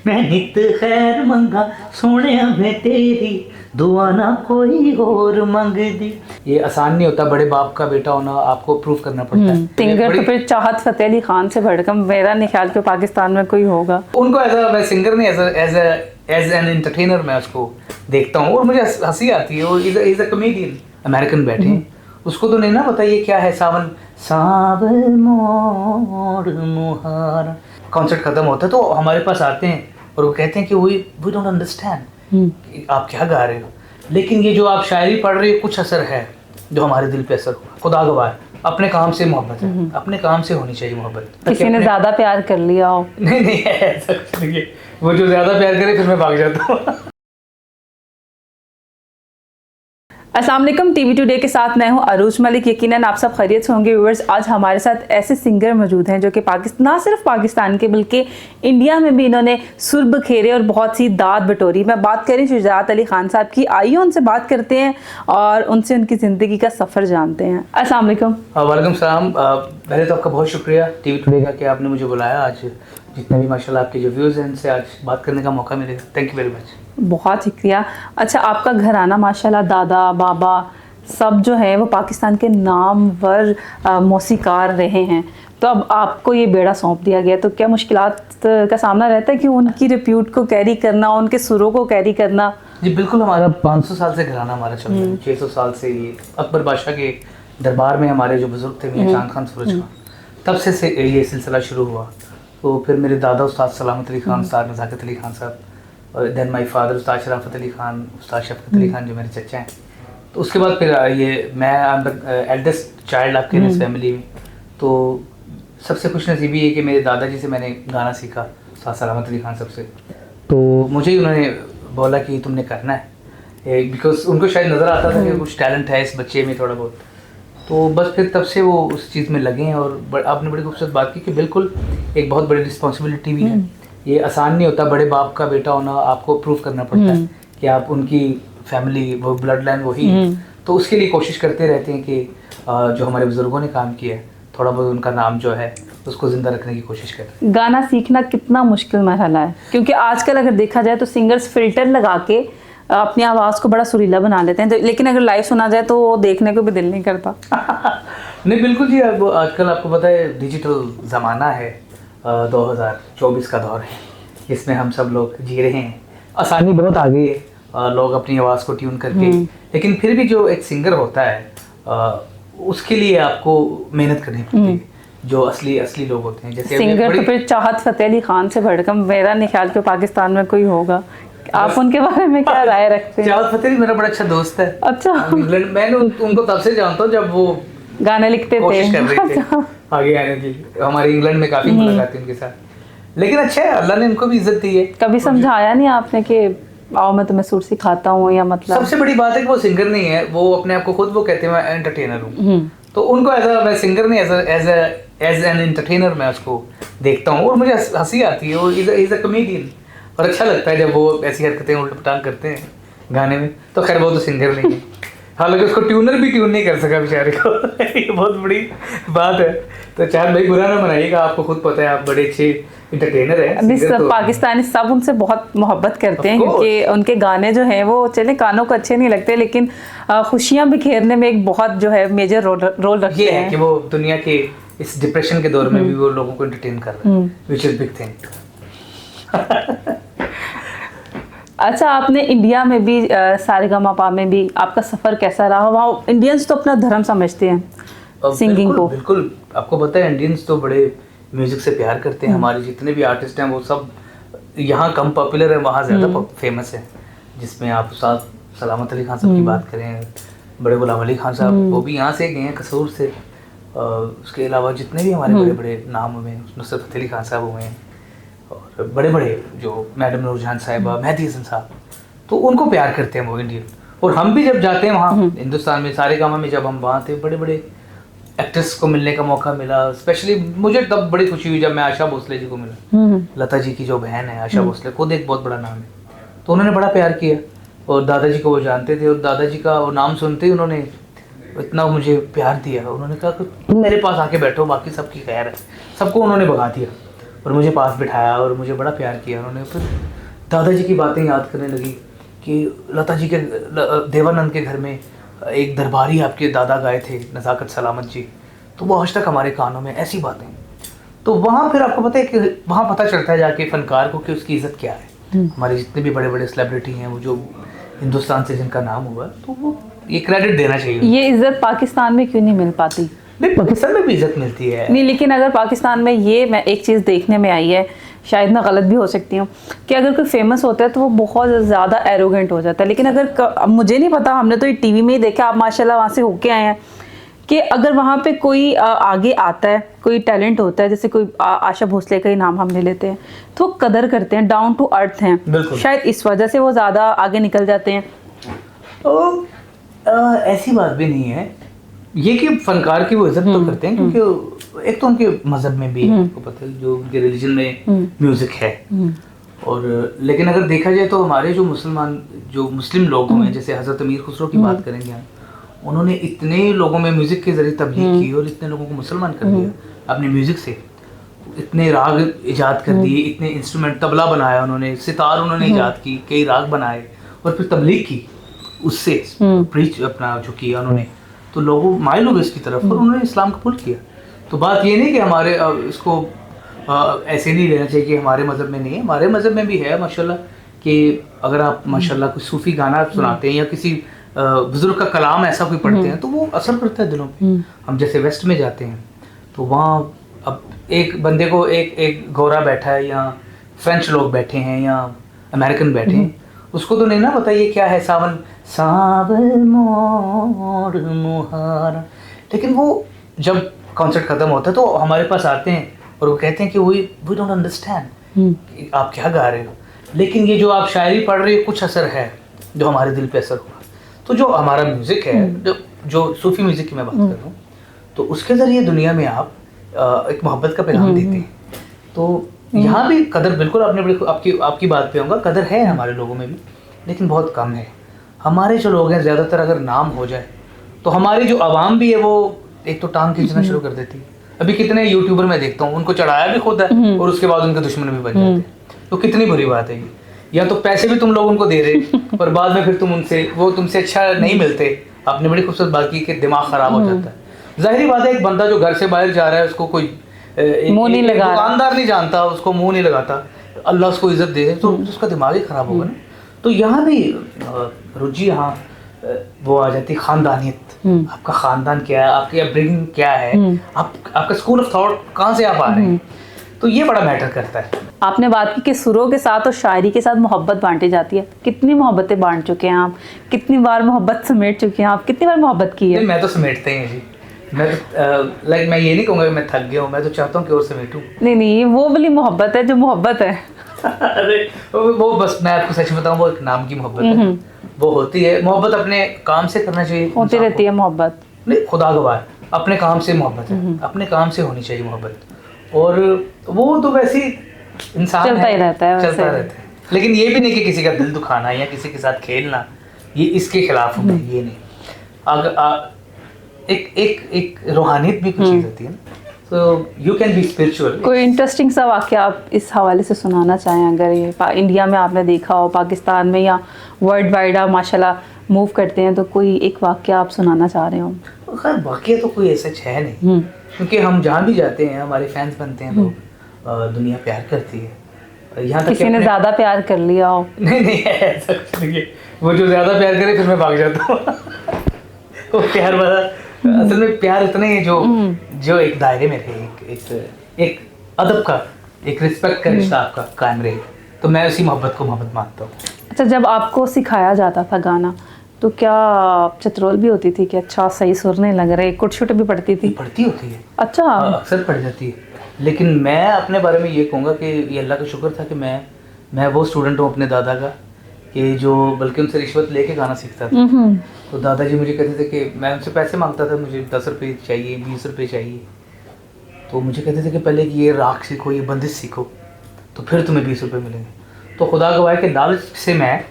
मैं नित खैर मंगा सोने में तेरी दुआ ना कोई और मंग दी। ये आसान नहीं होता, बड़े बाप का बेटा होना, आपको प्रूव करना पड़ता है। सिंगर तो फिर चाहत फतेह अली खान से बढ़कर मेरा नहीं ख्याल कि पाकिस्तान में कोई होगा। उनको मैं सिंगर नहीं, एज एन एंटरटेनर मैं उसको देखता हूँ और मुझे हंसी आती है। वो इज अ कॉमेडियन, अमेरिकन बैठे हैं, उसको तो नहीं ना पता ये क्या है। सावन सावन मोर मुहारा, कॉन्सर्ट खत्म होता है तो हमारे पास आते हैं और वो कहते हैं कि वी डोंट अंडरस्टैंड आप क्या गा रहे हो, लेकिन ये जो आप शायरी पढ़ रहे हो कुछ असर है जो हमारे दिल पे असर हुआ। खुदा गवाह है, अपने काम से मोहब्बत है, अपने काम से होनी चाहिए मोहब्बत। किसी ने ज्यादा प्यार कर लिया हो? नहीं ऐसा कुछ नहीं है, वो जो ज्यादा प्यार करे फिर मैं भाग जाता हूँ। अस्सलाम वालेकुम, टीवी टुडे के साथ मैं हूं अरूज मलिक। यकीनन आप सब खैरियत से होंगे व्यूअर्स। आज हमारे साथ ऐसे सिंगर मौजूद हैं जो कि ना सिर्फ पाकिस्तान के बल्कि इंडिया में भी इन्होंने सुर बखेरे और बहुत सी दाद बटोरी। मैं बात करें शुजात अली खान साहब की। आइए उनसे बात करते हैं और उनसे उनकी ज़िंदगी का सफ़र जानते हैं। अस्सलाम वालेकुम। वालेकुम सलाम। पहले तो आपका बहुत शुक्रिया टीवी टुडे का कि आपने मुझे बुलाया। आज जितने भी माशाल्लाह आपके जो व्यूज़ हैं उनसे आज बात करने का मौका मिलेगा। Thank you very much. बहुत शुक्रिया। अच्छा, आपका घराना माशाल्लाह दादा बाबा सब जो है वो पाकिस्तान के नामवर मौसीकार रहे हैं, तो अब आपको ये बेड़ा सौंप दिया गया, तो क्या मुश्किलात का सामना रहता है कि उनकी रिप्यूट को कैरी करना, उनके सुरों को कैरी करना? जी बिल्कुल, हमारा 500 साल से घराना हमारा चल रहा है। 600 साल से ये अकबर बादशाह के दरबार में हमारे जो बुजुर्ग थे मियां चांद खान सूरज खान, तब से ये सिलसिला शुरू हुआ। तो फिर मेरे दादा उस्ताद सलामत अली खान, उस्ताद नज़ाकत अली खान साहब, और देन माय फादर उस्ताद शराफत अली खान, उस्ताद शफकत अली खान जो मेरे चचा हैं। तो उसके बाद फिर ये मैं एल्डेस्ट चाइल्ड आपके इस फैमिली में। तो सबसे खुश नसीबी है कि मेरे दादाजी से मैंने गाना सीखा, उस्ताद सलामत अली खान साहब से। तो मुझे ही उन्होंने बोला कि तुमने करना है, बिकॉज उनको शायद नज़र आता था कि कुछ टैलेंट है इस बच्चे में थोड़ा बहुत। तो बस फिर तब से वो उस चीज़ में लगे हैं। और आपने बड़ी खूबसूरत बात की कि बिल्कुल एक बहुत बड़ी रिस्पॉन्सिबिलिटी भी है। ये आसान नहीं होता, बड़े बाप का बेटा होना, आपको प्रूव करना पड़ता है कि आप उनकी फैमिली, वो ब्लड लाइन वही है। तो उसके लिए कोशिश करते रहते हैं कि जो हमारे बुजुर्गों ने काम किया है थोड़ा बहुत उनका नाम जो है उसको ज़िंदा रखने की कोशिश करें। गाना सीखना कितना मुश्किल मरहला है, क्योंकि आजकल अगर देखा जाए तो सिंगर्स फिल्टर लगा के अपनी आवाज़ को बड़ा सुरीला बना लेते हैं, लेकिन अगर लाइव सुना जाए तो वो देखने को भी दिल नहीं करता। नहीं बिल्कुल जी, अब आजकल आपको पता है डिजिटल ज़माना है, 2024 का दौर है, इसमें हम सब लोग जी रहे हैं। आसानी बहुत आ गई है, लोग अपनी आवाज़ को ट्यून करके, लेकिन फिर भी जो एक सिंगर होता है उसके लिए आपको मेहनत करनी पड़ती है। जो असली लोग होते हैं, जैसे सिंगर तो फिर चाहत फतेह अली खान से बढ़कर मेरा नहीं ख्याल कि पाकिस्तान में कोई होगा। आप उनके बारे में क्या राय रखते हैं? चाहत फतेह मेरा बड़ा अच्छा दोस्त है। अच्छा, इंग्लैंड, मैंने उनको तब से जानता हूँ जब वो गाने लिखते थे, कोशिश कर रहे थे आगे आने की। हमारे इंग्लैंड में काफ़ी मुलाकातें उनके साथ, लेकिन अच्छा है, अल्लाह ने उनको भी इज्जत दी है। कभी समझाया नहीं आपने कि आओ मैं तुम्हें सुर सिखाता हूँ? या मतलब सबसे बड़ी बात है कि वो सिंगर नहीं है, वो अपने आप को खुद वो कहते हैं मैं एंटरटेनर हूँ। तो उनको मैं सिंगर नहीं, एज एन एंटरटेनर मैं उसको देखता हूँ और मुझे हंसी आती है। वो इज अ कॉमेडियन, और अच्छा लगता है जब वो ऐसी हरकतें उल्ट पटांग करते हैं गाने में। तो खैर वो तो सिंगर नहीं है, हालांकि उसको ट्यूनर भी ट्यून नहीं कर सका बेचारे को। ये बहुत बड़ी बात है। तो चाहे भाई बुरा ना मनाइएगा, आपको खुद पता है आप बड़े अच्छे इंटरटेनर हैं। सब पाकिस्तानी सब उनसे बहुत मोहब्बत करते हैं, क्योंकि उनके गाने जो हैं वो चले कानों को अच्छे नहीं लगते, लेकिन खुशियां बिखेरने में एक बहुत जो है मेजर रोल रखते हैं। कि वो दुनिया के इस डिप्रेशन के दौर में भी वो लोगों को एंटरटेन कर रहे हैं, व्हिच इज बिग थिंग। अच्छा, आपने इंडिया में भी सारेगामापा में भी आपका सफ़र कैसा रहा? वहाँ इंडियंस तो अपना धर्म समझते हैं सिंगिंग को। बिल्कुल, आपको पता है इंडियंस तो बड़े म्यूज़िक से प्यार करते हैं। हमारे जितने भी आर्टिस्ट हैं वो सब यहाँ कम पॉपुलर है, वहाँ ज़्यादा फेमस है। जिसमें आप उस्ताद सलामत अली खान साहब की बात करें, बड़े गुलाम अली खान साहब, वो भी यहाँ से गए हैं, कसूर से। उसके अलावा जितने भी हमारे बड़े बड़े नाम हुए, नुसरत फतेह अली खान साहब हुए हैं, और बड़े बड़े जो मैडम नूरजहान साहिबा, मेहदी हसन साहब, तो उनको प्यार करते हैं वो इंडियन। और हम भी जब जाते हैं वहाँ हिंदुस्तान में, सारेगामा में जब हम वहाँ थे, बड़े बड़े एक्ट्रेस को मिलने का मौका मिला। स्पेशली मुझे तब बड़ी खुशी हुई जब मैं आशा भोसले जी को मिला। लता जी की जो बहन है आशा भोसले, खुद एक बहुत बड़ा नाम है, तो उन्होंने बड़ा प्यार किया और दादाजी को वो जानते थे, और दादाजी का वो नाम सुनते ही उन्होंने इतना मुझे प्यार दिया। उन्होंने कहा कि तुम मेरे पास आके बैठो, बाकी सबकी खैर है, सबको उन्होंने भगा दिया। और मुझे पास बिठाया और मुझे बड़ा प्यार किया उन्होंने। फिर दादाजी की बातें याद करने लगी कि लता जी के देवानंद के घर में एक दरबारी आपके दादा गए थे, नज़ाकत सलामत जी, तो वो आज तक हमारे कानों में, ऐसी बातें। तो वहाँ फिर आपको पता है कि वहाँ पता चलता है जाके फ़नकार को कि उसकी इज़्ज़त क्या है। हमारे जितने भी बड़े बड़े सेलिब्रिटी हैं, वो जो हिंदुस्तान से जिनका नाम हुआ, तो वो ये क्रेडिट देना चाहिए। ये इज्जत पाकिस्तान में क्यों नहीं मिल पाती? नहीं, पाकिस्तान में भी इज्जत मिलती है। नहीं, लेकिन अगर पाकिस्तान में ये मैं एक चीज़ देखने में आई है, शायद मैं गलत भी हो सकती हूँ, कि अगर कोई फेमस होता है तो वो बहुत ज़्यादा एरोगेंट हो जाता है। लेकिन अगर मुझे नहीं पता, हमने तो ये टीवी में ही देखा, आप माशाल्लाह वहाँ से होके आए हैं, कि अगर वहाँ पे कोई आगे आता है, कोई टैलेंट होता है, जैसे कोई आशा भोसले का ही नाम हम ले लेते हैं, तो कदर करते हैं, डाउन टू अर्थ हैं, शायद इस वजह से वो ज़्यादा आगे निकल जाते हैं। तो ऐसी बात भी नहीं है ये कि फनकार की वो इज्जत तो करते हैं, क्योंकि एक तो उनके मजहब में भी है, आपको पता है, जो उनके रिलीजन में म्यूजिक है। और लेकिन अगर देखा जाए तो हमारे जो मुस्लिम लोग हैं, जैसे हज़रत अमीर खुसरो की बात करेंगे हम, उन्होंने इतने लोगों में म्यूजिक के जरिए तबलीग की और इतने लोगों को मुसलमान कर दिया अपने म्यूजिक से। इतने राग इजाद कर दिए, इतने इंस्ट्रूमेंट, तबला बनाया उन्होंने, सितार उन्होंने इजाद की, कई राग बनाए और फिर तबलीग की, उससे प्रीच अपना जो किया उन्होंने, तो लोगों माइल हो गए इसकी तरफ और उन्होंने इस्लाम कबूल किया। तो बात ये नहीं कि हमारे इसको ऐसे नहीं लेना चाहिए कि हमारे मज़हब में नहीं है, हमारे मज़हब में भी है माशाल्लाह। कि अगर आप माशाल्लाह कोई सूफ़ी गाना सुनाते हैं या किसी बुज़ुर्ग का कलाम ऐसा कोई पढ़ते हैं, तो वो असर करता है दिलों पे। हम जैसे वेस्ट में जाते हैं तो वहाँ अब एक बंदे को एक गोरा बैठा है, या फ्रेंच लोग बैठे हैं, या अमेरिकन बैठे हैं, उसको तो नहीं ना पता ये क्या है, सावन सावन मोड़ मुहारा। लेकिन वो जब कॉन्सर्ट ख़त्म होता है तो हमारे पास आते हैं और वो कहते हैं कि वी डोंट अंडरस्टैंड आप क्या गा रहे हो, लेकिन ये जो आप शायरी पढ़ रहे हो कुछ असर है जो हमारे दिल पे असर हुआ। तो जो हमारा म्यूज़िक है, जो सूफ़ी म्यूज़िक की मैं बात कर रहा हूँ, तो उसके ज़रिए दुनिया में आप एक मोहब्बत का पैगाम देते हैं। तो यहाँ भी कदर, बिल्कुल आपने बड़ी आपकी बात पे आऊँगा, कदर है हमारे लोगों में भी, लेकिन बहुत कम है। हमारे जो लोग हैं ज़्यादातर अगर नाम हो जाए तो हमारी जो आवाम भी है वो एक तो टांग खींचना शुरू कर देती है। अभी कितने यूट्यूबर मैं देखता हूँ, उनको चढ़ाया भी खुद है और उसके बाद उनके दुश्मन भी बन जाते हैं। तो कितनी बुरी बात है ये। या तो पैसे भी तुम लोग उनको दे रहे और बाद में फिर वो तुमसे अच्छा नहीं मिलते। आपने बड़ी खूबसूरत बात की कि दिमाग खराब हो जाता है। जाहिर बात है, एक बंदा जो घर से बाहर जा रहा है उसको कोई दुकानदार नहीं जानता, उसको मुंह नहीं लगाता, अल्लाह उसको इज्जत दे दे तो उसका दिमाग ही खराब होगा ना। तो यहाँ भी रुचि, यहाँ वो आ जाती है खानदानियत। आपका खानदान क्या है, आपकी अपब्रिंगिंग क्या है, आपका स्कूल ऑफ थॉट कहाँ से आप आ रहे हैं, तो ये बड़ा मैटर करता है। आपने बात की कि सुरों के साथ और शायरी के साथ मोहब्बत बांटी जाती है। कितनी मोहब्बतें बांट चुके हैं आप, कितनी बार मोहब्बत समेट चुके हैं आप, कितनी बार मोहब्बत की है? मैं तो समेटते हैं जी। मैं तो मैं ये नहीं कहूँगा कि मैं थक गया हूँ, मैं तो चाहता हूँ कि और समेटूँ। नहीं, वो वाली मोहब्बत है जो मोहब्बत है। अरे वो बस मैं आपको सच बताऊँ, वो एक नाम की मोहब्बत है। वो होती है मोहब्बत, अपने काम से करना चाहिए, होती रहती है मोहब्बत। नहीं, खुदा गवाह, अपने काम से मोहब्बत है, अपने काम से होनी चाहिए मोहब्बत। और वो तो वैसे इंसान चलता ही रहता है, चलता रहता है। लेकिन ये भी नहीं कि किसी का दिल दुखाना या किसी के साथ खेलना, ये इसके खिलाफ हूँ, ये नहीं। अगर एक रूहानियत भी कुछ चीज़ होती है, तो यू कैन बी स्पिरिचुअल। कोई इंटरेस्टिंग सा वाक़या आप इस हवाले से सुनाना चाहें, अगर ये इंडिया में आपने देखा हो, पाकिस्तान में या वर्ल्ड वाइड आप माशाल्लाह मूव करते हैं, तो कोई एक वाक़या आप सुनाना चाह रहे हो? खैर वाक़या तो कोई ऐसा है नहीं, क्योंकि हम जहाँ भी जाते हैं हमारे फैंस बनते हैं, लोग, दुनिया प्यार करती है। यहाँ तक किसी ने ज़्यादा प्यार कर लिया हो? नहीं ऐसा कुछ नहीं है। वो जो ज़्यादा प्यार करे फिर मैं भाग जाता हूँ। वो प्यार वाला, असल में प्यार इतना ही जो एक दायरे में रहे, एक अदब का, एक रिस्पेक्ट का रिश्ता आपका कायम रहे, तो मैं उसी मोहब्बत को मोहब्बत मानता हूँ। अच्छा, जब आपको सिखाया जाता था गाना, तो क्या चतरोल भी होती थी कि अच्छा सही सुर नहीं लग रहे, कुट शुट भी पड़ती थी? पढ़ती होती है, अच्छा, अक्सर पड़ जाती है। लेकिन मैं अपने बारे में ये कहूँगा कि ये अल्लाह का शुक्र था कि मैं वो स्टूडेंट हूँ अपने दादा का, कि जो बल्कि उनसे रिश्वत लेके गाना सीखता था। तो दादाजी मुझे कहते थे कि मैं उनसे पैसे मांगता था, मुझे 10 रुपये चाहिए, 20 रुपये चाहिए, तो मुझे कहते थे कि पहले कि ये राग सीखो, ये बंदिश सीखो, तो फिर तुम्हें 20 रुपये मिलेंगे। तो खुदा गवाह के लालच से मैं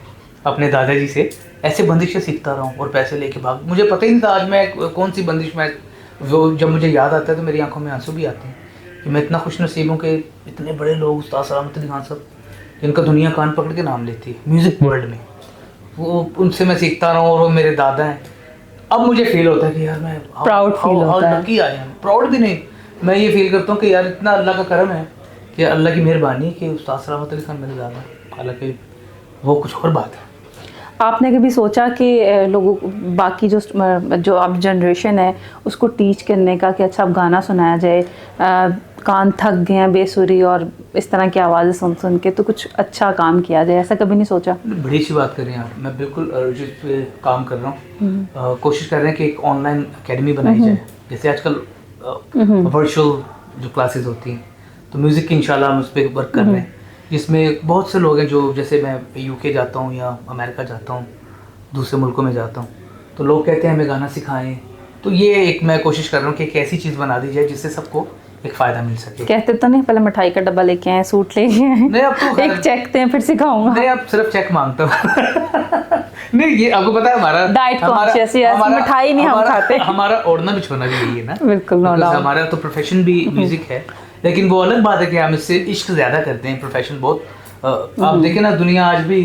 अपने दादाजी से ऐसे बंदिशें सीखता रहा हूँ और पैसे लेके भाग, मुझे पता ही नहीं था आज मैं कौन सी बंदिश में, वो जब मुझे याद आता है तो मेरी आंखों में आंसू भी आते हैं कि मैं इतना खुश नसीब हूँ कि इतने बड़े लोग उस्ताद सलामत अली खान साहब, जिनका दुनिया कान पकड़ के नाम लेती है म्यूज़िक वर्ल्ड में, वो उनसे मैं सीखता रहा हूँ और वो मेरे दादा हैं। अब मुझे फील होता है कि यार मैं प्राउड फील होता है। लकी आए हैं, प्राउड भी नहीं, मैं ये फील करता हूँ कि यार इतना अल्लाह का करम है कि अल्लाह की मेहरबानी है कि उस्ताद सलामत अली खान मेरे दादा हैं। हालांकि वो कुछ और बात है। आपने कभी सोचा कि लोगों बाकी जो अब जनरेशन है उसको टीच करने का कि अच्छा अब गाना सुनाया जाए, कान थक गए हैं बेसुरी और इस तरह की आवाज़ें सुन सुन के, तो कुछ अच्छा काम किया जाए, ऐसा कभी नहीं सोचा? बड़ी अच्छी बात कर रहे हैं आप। मैं बिल्कुल जिस पे काम कर रहा हूँ, कोशिश कर रहे हैं कि एक ऑनलाइन एकेडमी बनाई जाए, जैसे आजकल वर्चुअल जो क्लासेस होती हैं, तो म्यूज़िक की इंशाल्लाह हम उस पर वर्क कर रहे हैं, जिसमें बहुत से लोग हैं जो, जैसे मैं यूके जाता हूँ या अमेरिका जाता हूँ, दूसरे मुल्कों में जाता हूँ, तो लोग कहते हैं हमें गाना सिखाएं। तो ये एक मैं कोशिश कर रहा हूँ कि एक ऐसी चीज़ बना दी जाए जिससे सबको एक फ़ायदा मिल सके। कहते तो नहीं पहले मिठाई का डब्बा लेके आए, सूट लेके आए, नहीं अब तो एक चेक दें फिर सिखाऊंगा। नहीं, अब सिर्फ चेक मांगता हूँ। नहीं, ये आपको पता है हमारा डाइट कॉन्शियस, मिठाई नहीं हम खाते। हमारा ओढ़ना बिछोना भी यही है ना। बिल्कुल, नो डाउट। हमारा तो प्रोफेशन भी म्यूजिक है, लेकिन वो अलग बात है कि हम इससे इश्क ज़्यादा करते हैं। प्रोफेशन बहुत आप देखें ना, दुनिया आज भी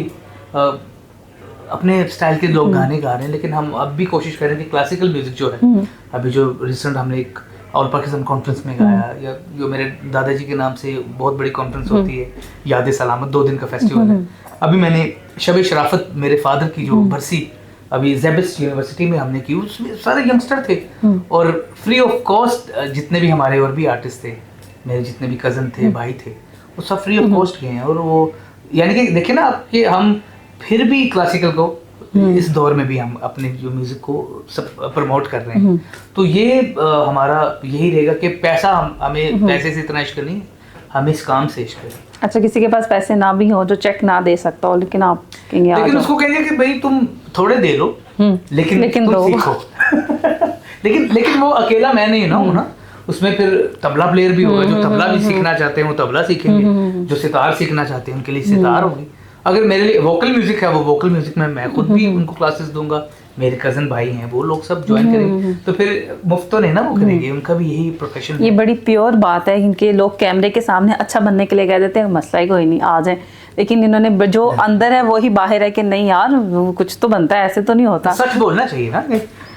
अपने स्टाइल के लोग गाने गा रहे हैं, लेकिन हम अब भी कोशिश कर रहे हैं कि क्लासिकल म्यूजिक जो है, अभी जो रिसेंट हमने एक ऑल पाकिस्तान कॉन्फ्रेंस में गाया, या जो मेरे दादाजी के नाम से बहुत बड़ी कॉन्फ्रेंस होती है याद सलामत, 2 दिन का फेस्टिवल है। अभी मैंने शब शराफत मेरे फादर की जो बरसी अभी ज़ेबिस्ट यूनिवर्सिटी में हमने की, उसमें सारे यंगस्टर थे और फ्री ऑफ कॉस्ट जितने भी हमारे और भी आर्टिस्ट थे, मेरे जितने भी कज़न थे, भाई थे, वो सब फ्री ऑफ कॉस्ट गए हैं। और वो यानी कि देखिए ना आप कि हम फिर भी क्लासिकल को इस दौर में भी हम अपने जो म्यूज़िक को सब प्रमोट कर रहे हैं। तो ये हमारा यही रहेगा कि पैसा हमें पैसे से इतना इश्क नहीं, हमें इस काम से इश्क है। अच्छा, किसी के पास पैसे ना भी हो, जो चेक ना दे सकता हो, लेकिन आप कहेंगे लेकिन उसको कहेंगे कि भाई तुम थोड़े दे लो, लेकिन तुम सीखो। लेकिन वो अकेला मैं नहीं हूँ ना, उसमें फिर तबला प्लेयर भी होगा, जो तबला भी सीखना चाहते हैं वो तबला सीखेंगे, जो सितार सीखना चाहते हैं उनके लिए सितार होगी। अगर मेरे लिए वोकल म्यूजिक है, वो वोकल म्यूजिक में मैं खुद भी उनको क्लासेस दूंगा, मेरे कजन भाई हैं वो लोग सब ज्वाइन करेंगे, तो फिर मुफ्त तो नहीं ना वो करेंगे, उनका भी यही प्रोफेशन है। ये बड़ी प्योर बात है, इनके लोग कैमरे के सामने अच्छा बनने के लिए कह देते हैं मसला ही कोई नहीं, आ जाए, लेकिन इन्होंने जो अंदर है वो ही बाहर है कि नहीं यार कुछ तो बनता है, ऐसे तो नहीं होता। सच बोलना चाहिए ना,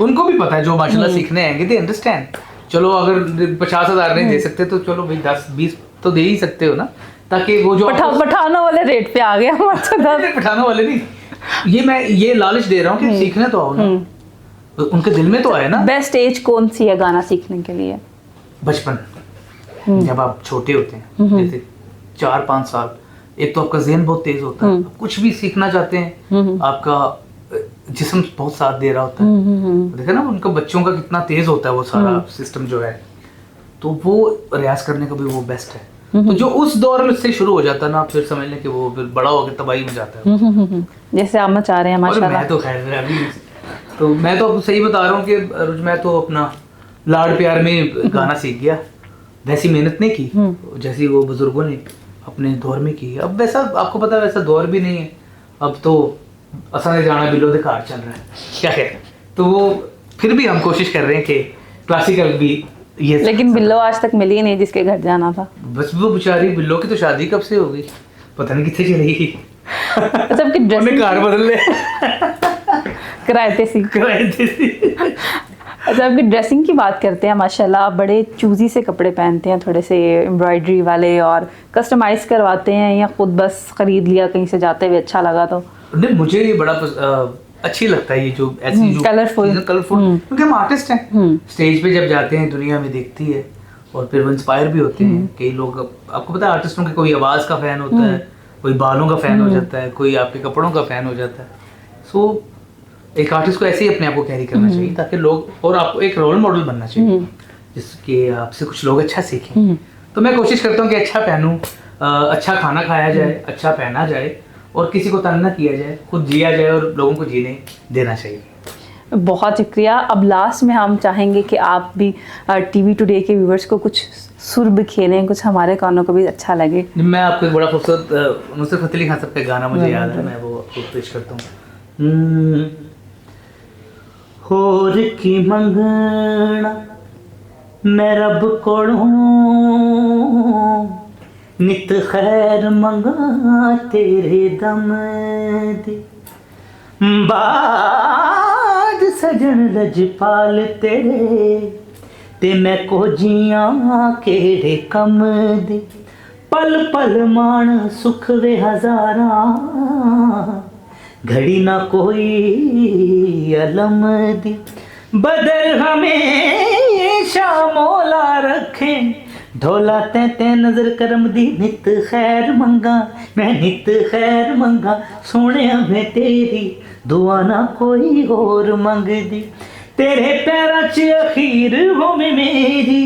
उनको भी पता है, जो माशाल्लाह सीखने आएंगे दे अंडरस्टैंड। चलो अगर 50,000 नहीं दे सकते तो चलो भाई 10-20 तो दे ही सकते हो ना, ताकि वो जो पठानों वाले रेट पे आ गया पठानों वाले नहीं, ये लालच दे रहा हूँ कि सीखने तो आओ ना, उनके दिल में तो आए ना। बेस्ट एज कौन सी है गाना सीखने के लिए? बचपन, जब आप छोटे होते हैं, जैसे 4-5 साल, एक तो आपका ज़हन बहुत तेज होता है, कुछ भी सीखना चाहते हैं, आपका जिस्म बहुत साथ दे रहा होता है। देखा ना उनका बच्चों का कितना तेज होता है वो सारा सिस्टम जो है, तो वो रियाज करने का भी वो बेस्ट है। तो जो उस दौर में से शुरू हो जाता है ना, फिर समझ लें कि वो फिर बड़ा होकर तबाही में जाता है। जैसे आप चाह रहे हैं माशाल्लाह। मैं तो खैर अभी तो मैं तो सही बता रहा हूँ कि मैं तो अपना लाड़ प्यार में गाना सीख गया, वैसी मेहनत नहीं की जैसी वो बुजुर्गों ने अपने दौर में की। अब वैसा आपको पता है वैसा दौर भी नहीं है, अब तो असाने जाना बिलो दिखार चल रहा है, क्या है। तो वो फिर भी हम कोशिश कर रहे हैं कि क्लासिकल भी ये, लेकिन बिल्लो आज तक मिली नहीं जिसके घर जाना था। बस वो बेचारी बिल्लो की तो शादी कब से हो गई, पता नहीं कितने चली गई। सबकी ड्रेसिंग कार बदल ले कराए थे। अच्छा, आपकी ड्रेसिंग की बात करते हैं, माशाल्लाह आप बड़े चूजी से कपड़े पहनते हैं, थोड़े से एम्ब्रॉयडरी वाले, और कस्टमाइज करवाते हैं या खुद बस खरीद लिया कहीं से जाते हुए अच्छा लगा तो? नहीं, मुझे ये बड़ा अच्छी लगता है ये जो ऐसी जो कलरफुल, क्योंकि हम आर्टिस्ट हैं, स्टेज पे जब जाते हैं दुनिया में देखती है और फिर वो इंस्पायर भी होते हैं। कई लोग, आपको पता है आर्टिस्टों के कोई आवाज़ का फ़ैन होता है, कोई बालों का फ़ैन हो जाता है, कोई आपके कपड़ों का फ़ैन हो जाता है। सो एक आर्टिस्ट को ऐसे ही अपने आप को कैरी करना चाहिए ताकि लोग, और आपको एक रोल मॉडल बनना चाहिए जिसके आपसे कुछ लोग अच्छा सीखें। तो मैं कोशिश करता हूँ कि अच्छा पहनूँ, अच्छा खाना खाया जाए, अच्छा पहना जाए और किसी को तंग ना किया जाए, खुद जिया जाए और लोगों को जीने देना चाहिए। बहुत शुक्रिया। अब लास्ट में हम चाहेंगे कि आप भी टीवी टुडे के व्यूवर्स को कुछ सुर बिखेरें, कुछ हमारे कानों को भी अच्छा लगे। मैं आपको एक बड़ा खूबसूरत नुसरत फतेह अली खान साहब का गाना मुझे याद है, मैं वो आपको पेश करता हूँ। होर की मंगना मैं रब कोलों नित खैर मंगा तेरे दम दी बाद सजन लजपाल तेरे ते मैं कोजियां केड़े कम दी पल पल मान सुख वे हजारां घड़ी ना कोई अलम दी बदर हमेशा मौला रखे ढोला ते नजर करम दी नित खैर मंगा मैं नित खैर मंगा सोने मैं तेरी दुआ ना कोई और मंगदी तेरे पैरां च अखीर होवे मेरी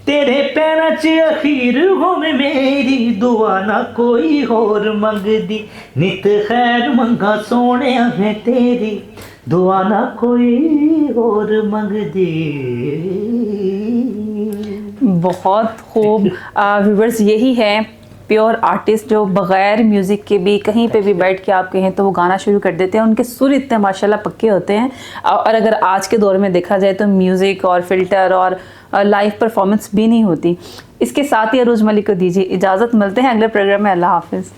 तेरे पैरां च अखीर होवे मेरी दुआ ना कोई और मंगदी नित खैर मंगा सोने मैं तेरी दुआ ना कोई और मंगदी। बहुत खूब व्यूवर्स, यही है प्योर आर्टिस्ट जो बग़ैर म्यूज़िक के भी कहीं पे भी बैठ के आप कहें तो वो गाना शुरू कर देते हैं। उनके सुर इतने माशाल्लाह पक्के होते हैं। और अगर आज के दौर में देखा जाए तो म्यूज़िक और फ़िल्टर और लाइव परफॉर्मेंस भी नहीं होती। इसके साथ ही अरूज मलिक को दीजिए इजाज़त, मिलते हैं अगले प्रोग्राम में। अल्लाह हाफ़िज़।